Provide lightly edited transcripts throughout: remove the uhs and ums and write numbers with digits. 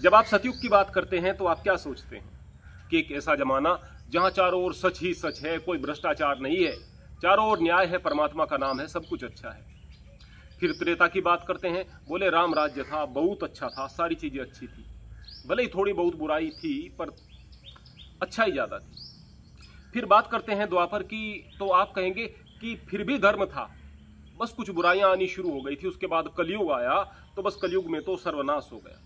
जब आप सतयुग की बात करते हैं तो आप क्या सोचते हैं कि एक ऐसा जमाना जहां चारों ओर सच ही सच है, कोई भ्रष्टाचार नहीं है, चारों ओर न्याय है, परमात्मा का नाम है, सब कुछ अच्छा है। फिर त्रेता की बात करते हैं, बोले राम राज्य था, बहुत अच्छा था, सारी चीजें अच्छी थी, भले ही थोड़ी बहुत बुराई थी पर अच्छा ही ज्यादा थी। फिर बात करते हैं द्वापर की, तो आप कहेंगे कि फिर भी धर्म था, बस कुछ बुराइयां आनी शुरू हो गई थी। उसके बाद कलयुग आया तो बस कलयुग में तो सर्वनाश हो गया।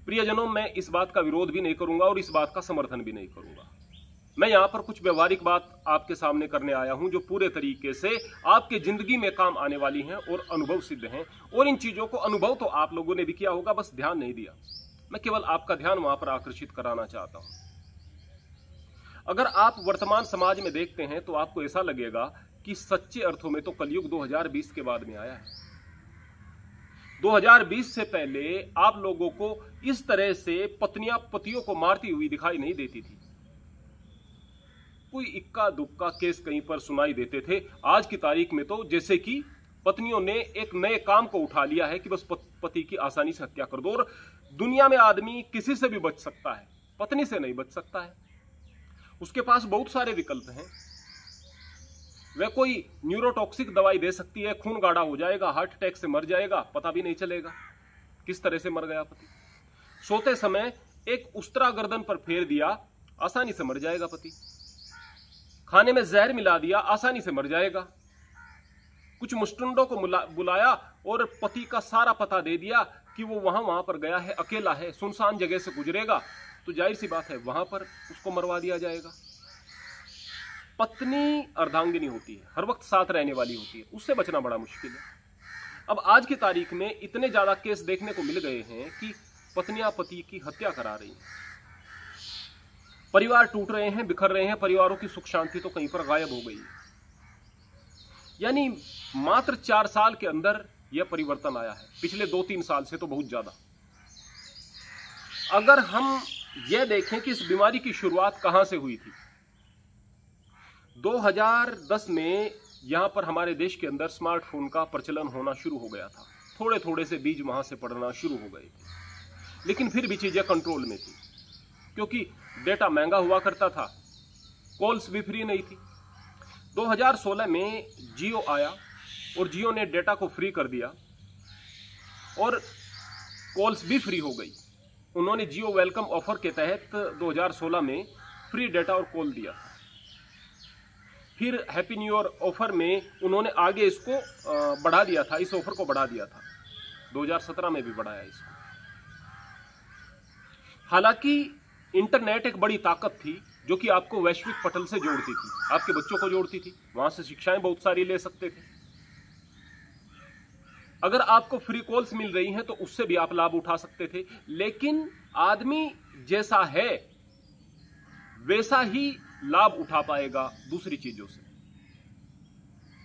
प्रियजनों, मैं इस बात का विरोध भी नहीं करूंगा और इस बात का समर्थन भी नहीं करूंगा। मैं यहां पर कुछ व्यवहारिक बात आपके सामने करने आया हूं जो पूरे तरीके से आपके जिंदगी में काम आने वाली हैं और अनुभव सिद्ध हैं। और इन चीजों को अनुभव तो आप लोगों ने भी किया होगा, बस ध्यान नहीं दिया। मैं केवल आपका ध्यान वहां पर आकर्षित कराना चाहता हूं। अगर आप वर्तमान समाज में देखते हैं तो आपको ऐसा लगेगा कि सच्चे अर्थों में तो कलयुग 2020 के बाद में आया है। 2020 से पहले आप लोगों को इस तरह से पत्नियां पतियों को मारती हुई दिखाई नहीं देती थी। कोई इक्का दुक्का केस कहीं पर सुनाई देते थे। आज की तारीख में तो जैसे कि पत्नियों ने एक नए काम को उठा लिया है कि बस पति की आसानी से हत्या कर दो। और दुनिया में आदमी किसी से भी बच सकता है, पत्नी से नहीं बच सकता है। उसके पास बहुत सारे विकल्प हैं। वह कोई न्यूरोटॉक्सिक दवाई दे सकती है, खून गाढ़ा हो जाएगा, हार्ट अटैक से मर जाएगा, पता भी नहीं चलेगा किस तरह से मर गया पति। सोते समय एक उस्तरा गर्दन पर फेर दिया, आसानी से मर जाएगा पति। खाने में जहर मिला दिया, आसानी से मर जाएगा। कुछ मुस्टुंडों को बुलाया और पति का सारा पता दे दिया कि वो वहां पर गया है, अकेला है, सुनसान जगह से गुजरेगा, तो जाहिर सी बात है वहां पर उसको मरवा दिया जाएगा। पत्नी अर्धांगिनी होती है, हर वक्त साथ रहने वाली होती है, उससे बचना बड़ा मुश्किल है। अब आज की तारीख में इतने ज्यादा केस देखने को मिल गए हैं कि पत्नियां पति की हत्या करा रही हैं। परिवार टूट रहे हैं, बिखर रहे हैं, परिवारों की सुख शांति तो कहीं पर गायब हो गई है। यानी मात्र 4 साल के अंदर यह परिवर्तन आया है, पिछले 2-3 साल से तो बहुत ज्यादा। अगर हम यह देखें कि इस बीमारी की शुरुआत कहां से हुई थी, 2010 में यहां पर हमारे देश के अंदर स्मार्टफोन का प्रचलन होना शुरू हो गया था। थोड़े थोड़े से बीज वहां से पड़ना शुरू हो गए थे, लेकिन फिर भी चीजें कंट्रोल में थी क्योंकि डेटा महंगा हुआ करता था, कॉल्स भी फ्री नहीं थी। 2016 में जियो आया और जियो ने डेटा को फ्री कर दिया और कॉल्स भी फ्री हो गई। उन्होंने जियो वेलकम ऑफर के तहत 2016 में फ्री डेटा और कॉल दिया। फिर हैप्पी न्यू ईयर ऑफर में उन्होंने आगे इसको बढ़ा दिया था, इस ऑफर को बढ़ा दिया था। 2017 में भी बढ़ाया इसको। हालांकि इंटरनेट एक बड़ी ताकत थी जो कि आपको वैश्विक पटल से जोड़ती थी, आपके बच्चों को जोड़ती थी, वहां से शिक्षाएं बहुत सारी ले सकते थे। अगर आपको फ्री कॉल्स मिल रही हैं तो उससे भी आप लाभ उठा सकते थे। लेकिन आदमी जैसा है वैसा ही लाभ उठा पाएगा दूसरी चीजों से।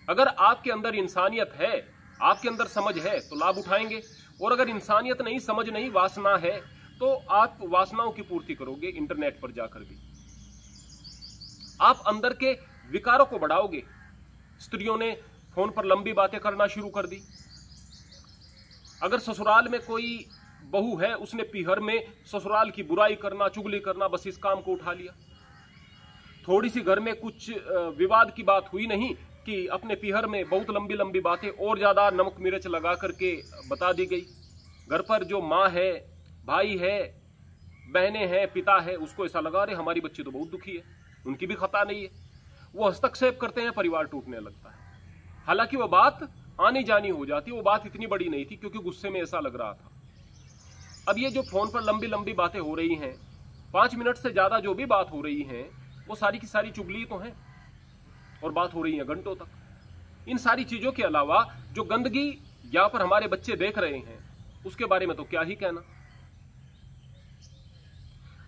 अगर आपके अंदर इंसानियत है, आपके अंदर समझ है तो लाभ उठाएंगे। और अगर इंसानियत नहीं, समझ नहीं, वासना है तो आप वासनाओं की पूर्ति करोगे इंटरनेट पर जाकर भी। आप अंदर के विकारों को बढ़ाओगे। स्त्रियों ने फोन पर लंबी बातें करना शुरू कर दी। अगर ससुराल में कोई बहू है, उसने पीहर में ससुराल की बुराई करना, चुगली करना, बस इस काम को उठा लिया। थोड़ी सी घर में कुछ विवाद की बात हुई नहीं कि अपने पीहर में बहुत लंबी लंबी बातें और ज्यादा नमक मिर्च लगा करके बता दी गई। घर पर जो माँ है, भाई है, बहनें हैं, पिता है, उसको ऐसा लगा रहे हमारी बच्ची तो बहुत दुखी है, उनकी भी खता नहीं है। वो हस्तक्षेप करते हैं, परिवार टूटने लगता है। हालांकि वो बात आनी जानी हो जाती, वो बात इतनी बड़ी नहीं थी क्योंकि गुस्से में ऐसा लग रहा था। अब ये जो फोन पर लंबी लंबी बातें हो रही हैं, 5 मिनट से ज्यादा जो भी बात हो रही हैं, वो सारी की सारी चुगली तो हैं और बात हो रही है घंटों तक। इन सारी चीजों के अलावा जो गंदगी यहाँ पर हमारे बच्चे देख रहे हैं उसके बारे में तो क्या ही कहना।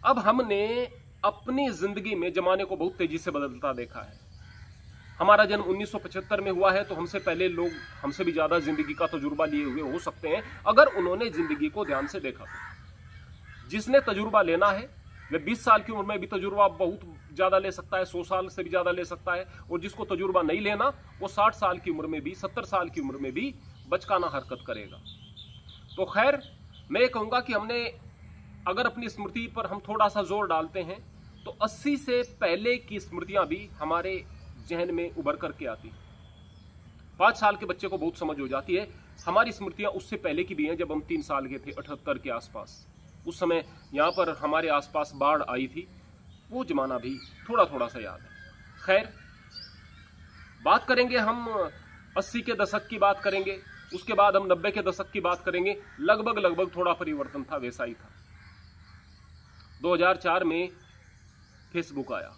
अब हमने अपनी जिंदगी में जमाने को बहुत तेजी से बदलता देखा है। हमारा जन्म 1975 में हुआ है तो हमसे पहले लोग हमसे भी ज्यादा जिंदगी का तजुर्बा लिए हुए हो सकते हैं अगर उन्होंने जिंदगी को ध्यान से देखा तो। जिसने तजुर्बा लेना है वह 20 साल की उम्र में भी तजुर्बा बहुत ज्यादा ले सकता है, 100 साल से भी ज्यादा ले सकता है। और जिसको तजुर्बा नहीं लेना वो 60 साल की उम्र में भी, 70 साल की उम्र में भी बचकाना हरकत करेगा। तो खैर, मैं ये कहूंगा कि हमने अगर अपनी स्मृति पर हम थोड़ा सा जोर डालते हैं तो 80 से पहले की स्मृतियां भी हमारे जहन में उभर करके आती हैं। 5 साल के बच्चे को बहुत समझ हो जाती है। हमारी स्मृतियां उससे पहले की भी हैं। जब हम 3 साल के थे, 78 के आसपास, उस समय यहाँ पर हमारे आसपास बाढ़ आई थी, वो जमाना भी थोड़ा थोड़ा सा याद है। खैर, बात करेंगे हम 80 के दशक की बात करेंगे, उसके बाद हम 90 के दशक की बात करेंगे। लगभग थोड़ा परिवर्तन था, वैसा ही था। 2004 में फेसबुक आया,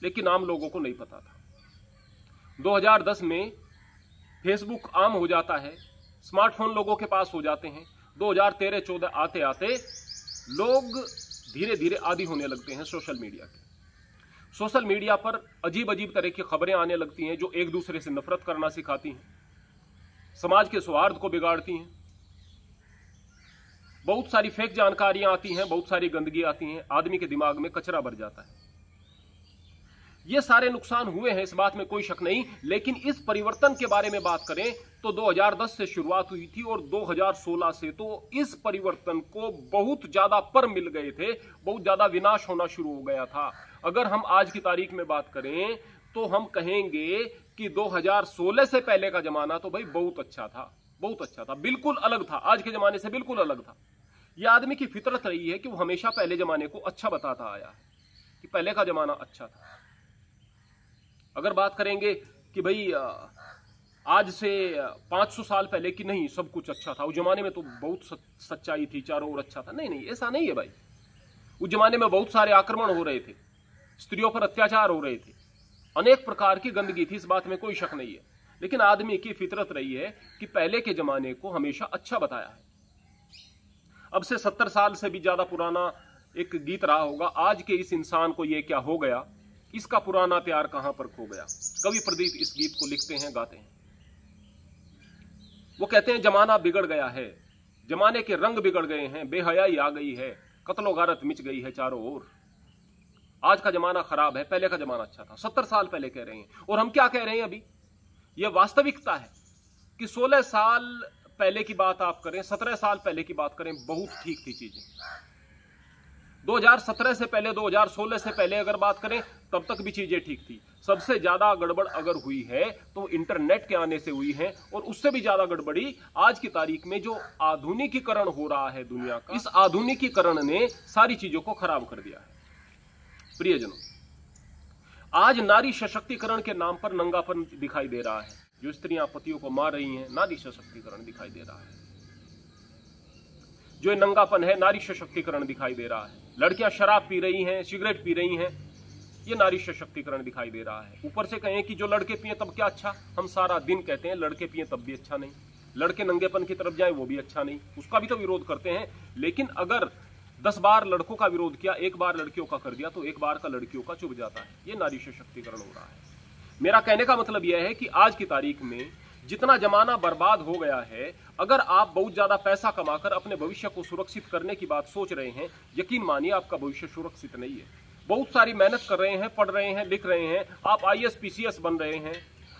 लेकिन आम लोगों को नहीं पता था। 2010 में फेसबुक आम हो जाता है, स्मार्टफोन लोगों के पास हो जाते हैं। 2013-14 आते आते लोग धीरे धीरे आदी होने लगते हैं सोशल मीडिया के। सोशल मीडिया पर अजीब अजीब तरह की खबरें आने लगती हैं जो एक दूसरे से नफरत करना सिखाती हैं, समाज के सौहार्द को बिगाड़ती हैं। बहुत सारी फेक जानकारियां आती हैं, बहुत सारी गंदगी आती हैं, आदमी के दिमाग में कचरा भर जाता है। ये सारे नुकसान हुए हैं, इस बात में कोई शक नहीं। लेकिन इस परिवर्तन के बारे में बात करें तो 2010 से शुरुआत हुई थी और 2016 से तो इस परिवर्तन को बहुत ज्यादा पर मिल गए थे, बहुत ज्यादा विनाश होना शुरू हो गया था। अगर हम आज की तारीख में बात करें तो हम कहेंगे कि 2016 से पहले का जमाना तो भाई बहुत अच्छा था, बहुत अच्छा था, बिल्कुल अलग था, आज के जमाने से बिल्कुल अलग था। यह आदमी की फितरत रही है कि वो हमेशा पहले जमाने को अच्छा बताता आया है कि पहले का जमाना अच्छा था। अगर बात करेंगे कि भाई आज से 500 साल पहले की नहीं सब कुछ अच्छा था, उस जमाने में तो बहुत सच्चाई थी, चारों ओर अच्छा था, नहीं, ऐसा नहीं है भाई। उस जमाने में बहुत सारे आक्रमण हो रहे थे, स्त्रियों पर अत्याचार हो रहे थे, अनेक प्रकार की गंदगी थी, इस बात में कोई शक नहीं है। लेकिन आदमी की फितरत रही है कि पहले के जमाने को हमेशा अच्छा बताया है। अब से 70 साल से भी ज्यादा पुराना एक गीत रहा होगा, आज के इस इंसान को ये क्या हो गया, इसका पुराना प्यार कहां पर खो गया। कवि प्रदीप इस गीत को लिखते हैं, गाते हैं। वो कहते हैं जमाना बिगड़ गया है, जमाने के रंग बिगड़ गए हैं, बेहयाई आ गई है, कत्लो गारत मिच गई है चारों ओर। आज का जमाना खराब है, पहले का जमाना अच्छा था। 70 साल पहले कह रहे हैं। और हम क्या कह रहे हैं अभी, यह वास्तविकता है कि 16 साल पहले की बात आप करें, 17 साल पहले की बात करें, बहुत ठीक थी चीजें। 2017 से पहले, 2016 से पहले अगर बात करें तब तक भी चीजें ठीक थी। सबसे ज्यादा गड़बड़ अगर हुई है तो इंटरनेट के आने से हुई है, और उससे भी ज्यादा गड़बड़ी आज की तारीख में जो आधुनिकीकरण हो रहा है दुनिया का, इस आधुनिकीकरण ने सारी चीजों को खराब कर दिया है। प्रियजनों, आज नारी सशक्तिकरण के नाम पर नंगापन दिखाई दे रहा है। जो स्त्रियां पतियों को मार रही हैं, नारी सशक्तिकरण दिखाई दे रहा है। जो नंगापन है, नारी सशक्तिकरण दिखाई दे रहा है। लड़कियां शराब पी रही हैं, सिगरेट पी रही हैं, ये नारी सशक्तिकरण दिखाई दे रहा है। ऊपर से कहें कि जो लड़के पिए तब क्या अच्छा, हम सारा दिन कहते हैं लड़के पिए तब भी अच्छा नहीं, लड़के नंगेपन की तरफ जाए वो भी अच्छा नहीं, उसका भी तो विरोध करते हैं। लेकिन अगर 10 बार लड़कों का विरोध किया, 1 बार लड़कियों का कर दिया, तो 1 बार का लड़कियों का चुभ जाता है। ये नारी सशक्तिकरण हो रहा है। मेरा कहने का मतलब यह है कि आज की तारीख में जितना जमाना बर्बाद हो गया है, अगर आप बहुत ज्यादा पैसा कमाकर अपने भविष्य को सुरक्षित करने की बात सोच रहे हैं, यकीन मानिए आपका भविष्य सुरक्षित नहीं है। बहुत सारी मेहनत कर रहे हैं, पढ़ रहे हैं, लिख रहे हैं, आप IAS PCS बन रहे हैं,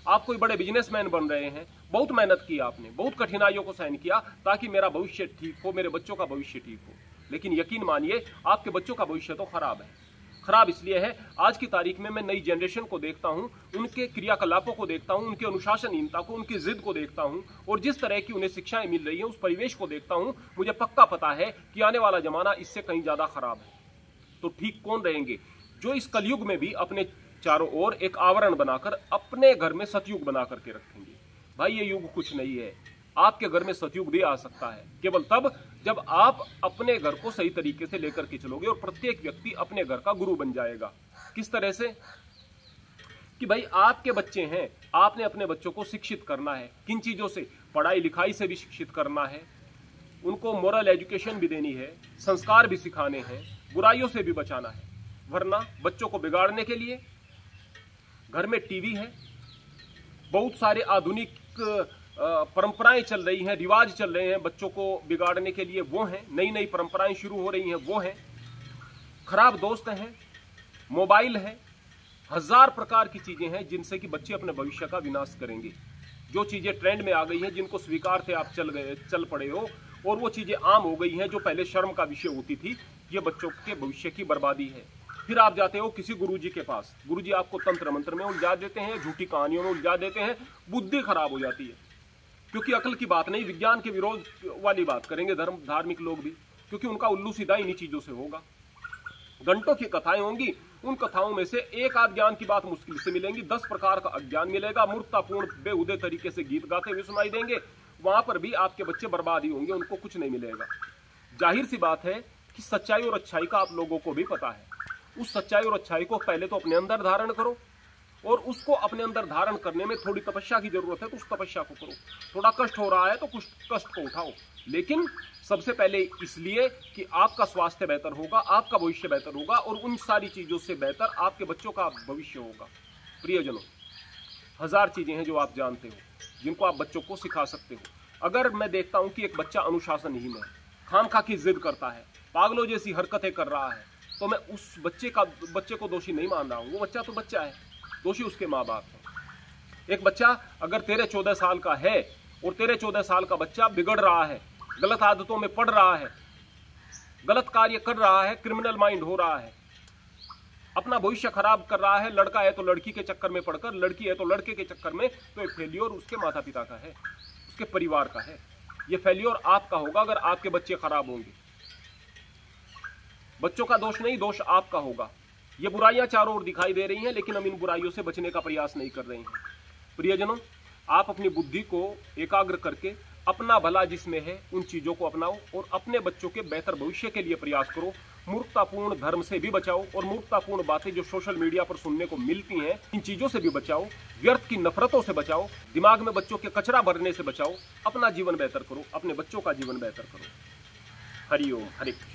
आप कोई बड़े बिजनेसमैन बन रहे हैं, बहुत मेहनत की आपने, बहुत कठिनाइयों को सहन किया ताकि मेरा भविष्य ठीक हो, मेरे बच्चों का भविष्य ठीक हो। लेकिन यकीन मानिए आपके बच्चों का भविष्य तो खराब है। खराब इसलिए है, आज की तारीख में मैं नई जनरेशन को देखता हूं, उनके क्रियाकलापों को देखता हूं, उनकी अनुशासनहीनता को, उनकी जिद को देखता हूं, और जिस तरह की उन्हें शिक्षाएं मिल रही हैं, उस परिवेश को देखता हूं, मुझे पक्का पता है कि आने वाला जमाना इससे कहीं ज्यादा खराब है। तो ठीक कौन रहेंगे? जो इस कलयुग में भी अपने चारों ओर एक आवरण बनाकर अपने घर में सतयुग बना करके रखेंगे। भाई ये युग कुछ नहीं है, आपके घर में सतयुग भी आ सकता है, केवल तब जब आप अपने घर को सही तरीके से लेकर के चलोगे और प्रत्येक व्यक्ति अपने घर का गुरु बन जाएगा। किस तरह से? कि भाई आपके बच्चे हैं, आपने अपने बच्चों को शिक्षित करना है। किन चीजों से? पढ़ाई लिखाई से भी शिक्षित करना है, उनको मोरल एजुकेशन भी देनी है, संस्कार भी सिखाने हैं, बुराइयों से भी बचाना है। वरना बच्चों को बिगाड़ने के लिए घर में टीवी है, बहुत सारे आधुनिक परंपराएं चल रही हैं, रिवाज चल रहे हैं बच्चों को बिगाड़ने के लिए, वो हैं, नई नई परंपराएं शुरू हो रही हैं, वो हैं, खराब दोस्त हैं, मोबाइल है, 1000 प्रकार की चीजें हैं जिनसे कि बच्चे अपने भविष्य का विनाश करेंगे। जो चीजें ट्रेंड में आ गई हैं, जिनको स्वीकार थे आप चल पड़े हो, और वो चीजें आम हो गई हैं जो पहले शर्म का विषय होती थी। ये बच्चों के भविष्य की बर्बादी है। फिर आप जाते हो किसी गुरुजी के पास, गुरुजी आपको तंत्र मंत्र में उलझा देते हैं, झूठी कहानियों में उलझा देते हैं, बुद्धि खराब हो जाती है। क्योंकि अकल की बात नहीं, विज्ञान के विरोध वाली बात करेंगे धार्मिक लोग भी, क्योंकि उनका उल्लू सीधा इन्हीं चीजों से होगा। घंटों की कथाएं होंगी, उन कथाओं में से एक आध ज्ञान की बात मुश्किल से मिलेंगी, 10 प्रकार का अज्ञान मिलेगा। मूर्खतापूर्ण बेहुदे तरीके से गीत गाते हुए सुनाई देंगे, वहां पर भी आपके बच्चे बर्बाद ही होंगे, उनको कुछ नहीं मिलेगा। जाहिर सी बात है कि सच्चाई और अच्छाई का आप लोगों को भी पता है। उस सच्चाई और अच्छाई को पहले तो अपने अंदर धारण करो, और उसको अपने अंदर धारण करने में थोड़ी तपस्या की जरूरत है तो उस तपस्या को करो। थोड़ा कष्ट हो रहा है तो कुछ कष्ट को उठाओ, लेकिन सबसे पहले इसलिए कि आपका स्वास्थ्य बेहतर होगा, आपका भविष्य बेहतर होगा, और उन सारी चीजों से बेहतर आपके बच्चों का भविष्य होगा। प्रियजनों, 1000 चीजें हैं जो आप जानते हो, जिनको आप बच्चों को सिखा सकते हो। अगर मैं देखता हूं कि एक बच्चा अनुशासनहीन है, खामखा की जिद करता है, पागलों जैसी हरकतें कर रहा है, तो मैं उस बच्चे को दोषी नहीं मान रहा हूं। वो बच्चा तो बच्चा है, दोषी उसके माँ बाप है। एक बच्चा अगर तेरे 14 साल का है और तेरे 14 साल का बच्चा बिगड़ रहा है, गलत आदतों में पड़ रहा है, गलत कार्य कर रहा है, क्रिमिनल माइंड हो रहा है, अपना भविष्य खराब कर रहा है, लड़का है तो लड़की के चक्कर में पड़कर, लड़की है तो लड़के के चक्कर में, तो एक फेल्योर उसके माता पिता का है, उसके परिवार का है। ये फेल्योर आपका होगा अगर आपके बच्चे खराब होंगे। बच्चों का दोष नहीं, दोष आपका होगा। ये बुराइयां चारों ओर दिखाई दे रही हैं, लेकिन हम इन बुराइयों से बचने का प्रयास नहीं कर रहे हैं। प्रियजनों, आप अपनी बुद्धि को एकाग्र करके अपना भला जिसमें है उन चीजों को अपनाओ और अपने बच्चों के बेहतर भविष्य के लिए प्रयास करो। मूर्खतापूर्ण धर्म से भी बचाओ और मूर्खतापूर्ण बातें जो सोशल मीडिया पर सुनने को मिलती हैं, इन चीजों से भी बचाओ। व्यर्थ की नफरतों से बचाओ, दिमाग में बच्चों के कचरा भरने से बचाओ। अपना जीवन बेहतर करो, अपने बच्चों का जीवन बेहतर करो। हरि ओम, हरे कृष्ण।